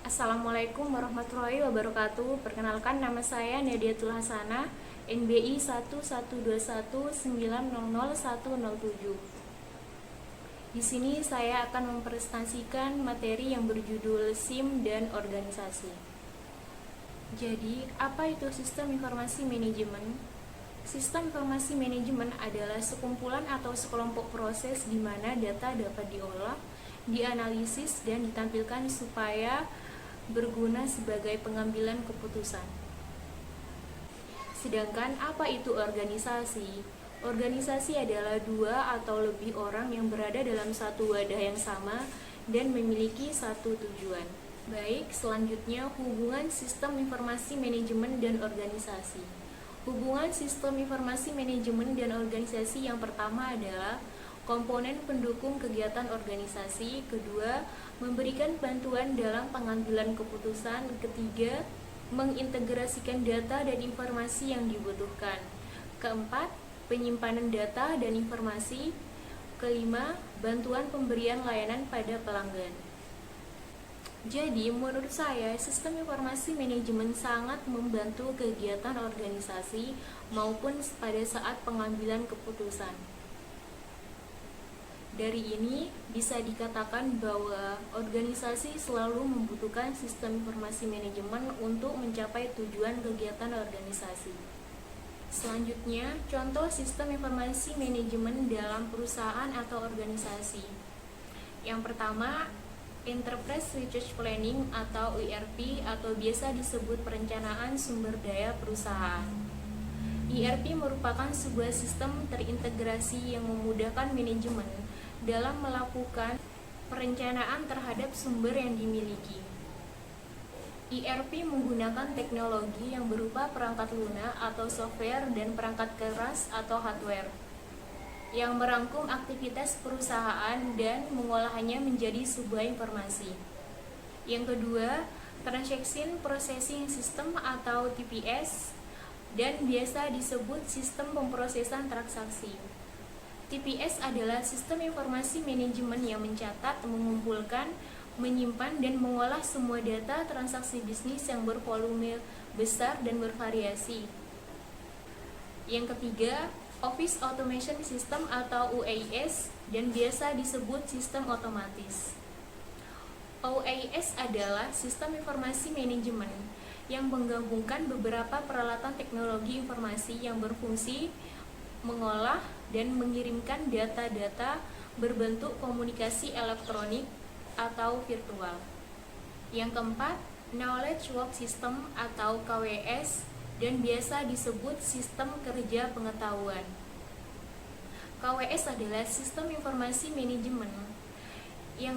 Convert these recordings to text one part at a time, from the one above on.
Assalamualaikum warahmatullahi wabarakatuh. Perkenalkan, nama saya Nadiatul Hasanah, NBI 11219000107. Di sini saya akan mempresentasikan materi yang berjudul SIM dan organisasi. Jadi, apa itu sistem informasi manajemen? Sistem informasi manajemen adalah sekumpulan atau sekelompok proses di mana data dapat diolah, dianalisis, dan ditampilkan supaya berguna sebagai pengambilan keputusan. Sedangkan apa itu organisasi? Organisasi adalah dua atau lebih orang yang berada dalam satu wadah yang sama dan memiliki satu tujuan. Baik, selanjutnya hubungan sistem informasi manajemen dan organisasi. Hubungan sistem informasi manajemen dan organisasi yang pertama adalah komponen pendukung kegiatan organisasi, kedua, memberikan bantuan dalam pengambilan keputusan, ketiga, mengintegrasikan data dan informasi yang dibutuhkan, keempat, penyimpanan data dan informasi, kelima, bantuan pemberian layanan pada pelanggan. Jadi, menurut saya, sistem informasi manajemen sangat membantu kegiatan organisasi maupun pada saat pengambilan keputusan. Dari ini bisa dikatakan bahwa organisasi selalu membutuhkan sistem informasi manajemen untuk mencapai tujuan kegiatan organisasi. Selanjutnya, contoh sistem informasi manajemen dalam perusahaan atau organisasi. Yang pertama, Enterprise Resource Planning atau ERP atau biasa disebut perencanaan sumber daya perusahaan. ERP merupakan sebuah sistem terintegrasi yang memudahkan manajemen dalam melakukan perencanaan terhadap sumber yang dimiliki. ERP menggunakan teknologi yang berupa perangkat lunak atau software dan perangkat keras atau hardware yang merangkum aktivitas perusahaan dan mengolahnya menjadi sebuah informasi. Yang kedua, Transaction Processing System atau TPS dan biasa disebut sistem pemrosesan transaksi. TPS adalah sistem informasi manajemen yang mencatat, mengumpulkan, menyimpan, dan mengolah semua data transaksi bisnis yang bervolume besar dan bervariasi. Yang ketiga, Office Automation System atau OAS dan biasa disebut sistem otomatis. OAS adalah sistem informasi manajemen yang menggabungkan beberapa peralatan teknologi informasi yang berfungsi mengolah dan mengirimkan data-data berbentuk komunikasi elektronik atau virtual. Yang keempat, Knowledge Work System atau KWS dan biasa disebut sistem kerja pengetahuan. KWS adalah sistem informasi manajemen yang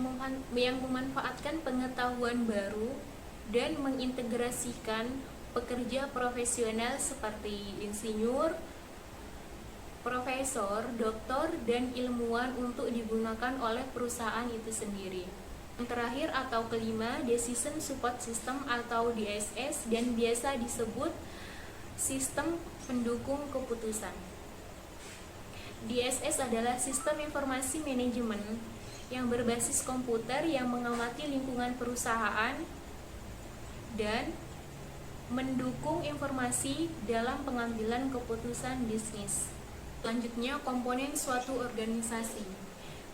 memanfaatkan pengetahuan baru dan mengintegrasikan pekerja profesional seperti insinyur, profesor, doktor, dan ilmuwan untuk digunakan oleh perusahaan itu sendiri. Yang terakhir atau kelima, Decision Support System atau DSS dan biasa disebut sistem pendukung keputusan. DSS adalah sistem informasi manajemen yang berbasis komputer yang mengamati lingkungan perusahaan dan mendukung informasi dalam pengambilan keputusan bisnis. Selanjutnya, komponen suatu organisasi.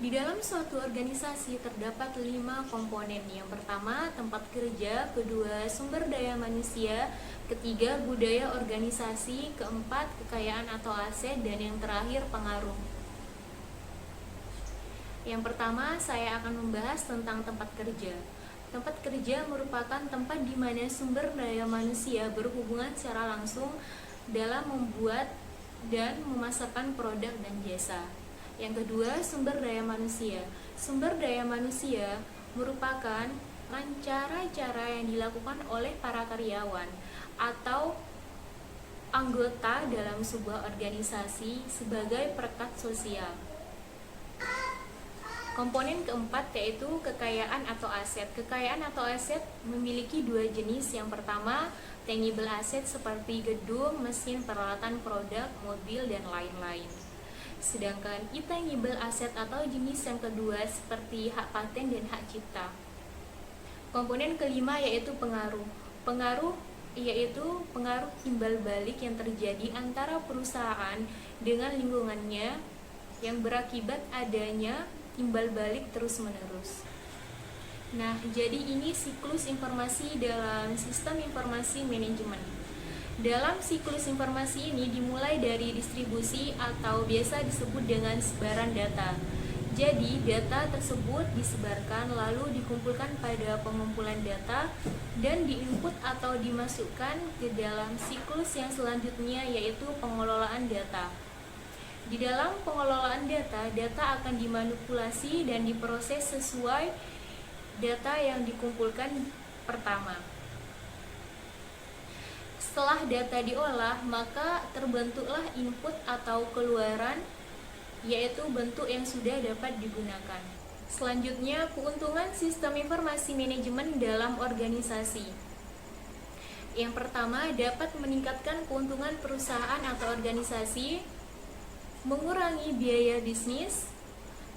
Di dalam suatu organisasi terdapat 5 komponen. Yang pertama, tempat kerja, kedua, sumber daya manusia, ketiga, budaya organisasi, keempat, kekayaan atau aset, dan yang terakhir, pengaruh. Yang pertama, saya akan membahas tentang tempat kerja. Tempat kerja merupakan tempat di mana sumber daya manusia berhubungan secara langsung dalam membuat dan memasarkan produk dan jasa. Yang kedua, sumber daya manusia. Sumber daya manusia merupakan cara-cara yang dilakukan oleh para karyawan atau anggota dalam sebuah organisasi sebagai perekat sosial. Komponen keempat yaitu kekayaan atau aset. Kekayaan atau aset memiliki 2 jenis. Yang pertama, tangible asset seperti gedung, mesin, peralatan, produk, mobil, dan lain-lain. Sedangkan intangible asset atau jenis yang kedua seperti hak paten dan hak cipta. Komponen kelima yaitu pengaruh. Pengaruh yaitu pengaruh timbal balik yang terjadi antara perusahaan dengan lingkungannya yang berakibat adanya timbal balik terus-menerus. Nah, jadi ini siklus informasi dalam sistem informasi manajemen. Dalam siklus informasi ini dimulai dari distribusi atau biasa disebut dengan sebaran data. Jadi, data tersebut disebarkan lalu dikumpulkan pada pengumpulan data dan diinput atau dimasukkan ke dalam siklus yang selanjutnya yaitu pengelolaan data. Di dalam pengelolaan data, data akan dimanipulasi dan diproses sesuai data yang dikumpulkan pertama. Setelah data diolah, maka terbentuklah input atau keluaran, yaitu bentuk yang sudah dapat digunakan. Selanjutnya, keuntungan sistem informasi manajemen dalam organisasi. Yang pertama, dapat meningkatkan keuntungan perusahaan atau organisasi, mengurangi biaya bisnis,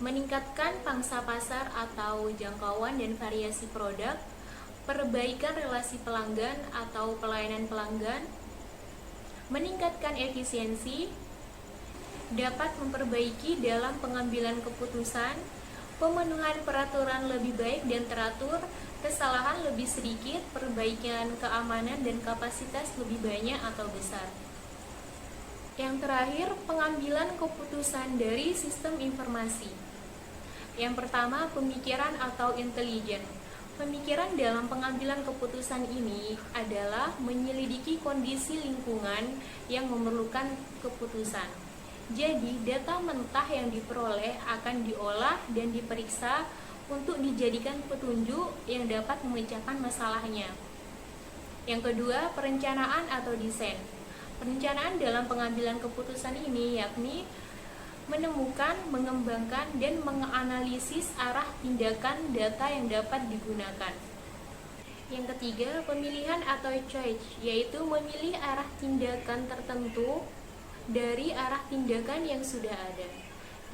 meningkatkan pangsa pasar atau jangkauan dan variasi produk, perbaikan relasi pelanggan atau pelayanan pelanggan, meningkatkan efisiensi, dapat memperbaiki dalam pengambilan keputusan, pemenuhan peraturan lebih baik dan teratur, kesalahan lebih sedikit, perbaikan keamanan dan kapasitas lebih banyak atau besar. Yang terakhir, pengambilan keputusan dari sistem informasi. Yang pertama, pemikiran atau intelijen. Pemikiran dalam pengambilan keputusan ini adalah menyelidiki kondisi lingkungan yang memerlukan keputusan. Jadi, data mentah yang diperoleh akan diolah dan diperiksa untuk dijadikan petunjuk yang dapat memecahkan masalahnya. Yang kedua, perencanaan atau desain. Perencanaan dalam pengambilan keputusan ini yakni menemukan, mengembangkan, dan menganalisis arah tindakan data yang dapat digunakan. Yang ketiga, pemilihan atau choice, yaitu memilih arah tindakan tertentu dari arah tindakan yang sudah ada.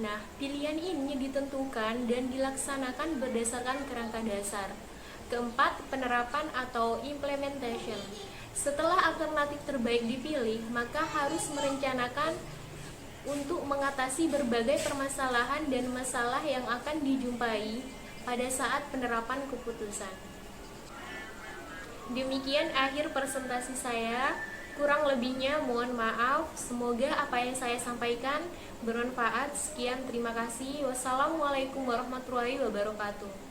Nah, pilihan ini ditentukan dan dilaksanakan berdasarkan kerangka dasar. Keempat, penerapan atau implementation. Setelah alternatif terbaik dipilih, maka harus merencanakan untuk mengatasi berbagai permasalahan dan masalah yang akan dijumpai pada saat penerapan keputusan. Demikian akhir presentasi saya. Kurang lebihnya mohon maaf. Semoga apa yang saya sampaikan bermanfaat. Sekian, terima kasih. Wassalamualaikum warahmatullahi wabarakatuh.